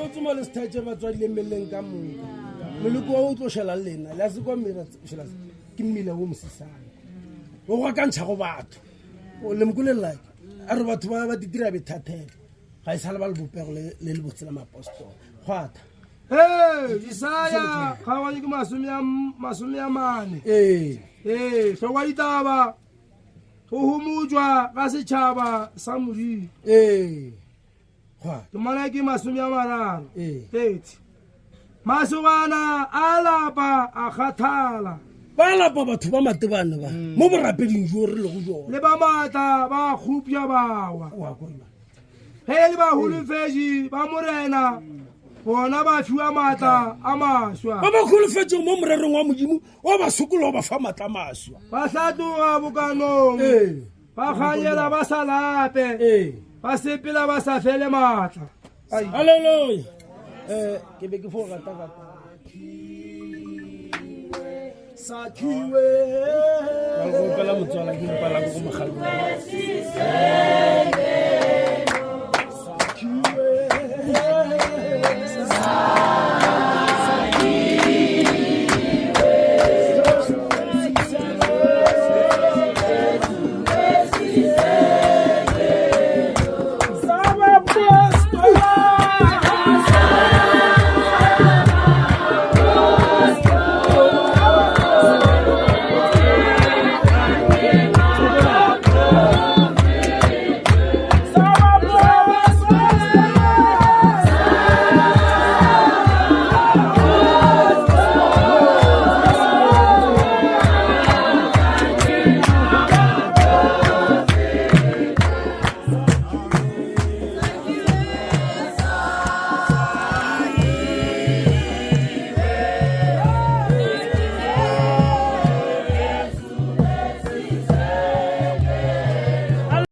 se o tsoma le sethaje ba tswa le meleng ka moka moleko o tlo shela lena la se kwa mira shela ke mmila o mosisana o go ka ntsha go batho o le mkulela a re batho ba ditira bethathela ga isala ba le bopego le botsela mapostolo gwata Isaya ga wa ke masome ya mane hlokwa ditaba go humujwa ka setšhaba sa modimo ke mana ke masome ya mararo 30 masogana a lapa a kgathala ba lapa batho ba matebane ba mo borapeding jo re le go jona le ba matla ba khupya bawa ge le ba holofetše ba morena bona ba fiwa matla a maswa ba ba kholofetseng mo morerong wa modimo o ba sokolo ba fa matla maswa ba hlatoga bokanong ba kganyela ba sa lape ba sepela ba sa fele matla halleluja ke be ke fo rata ka sakhiwe ba go pela motswala ke mpala go mogalo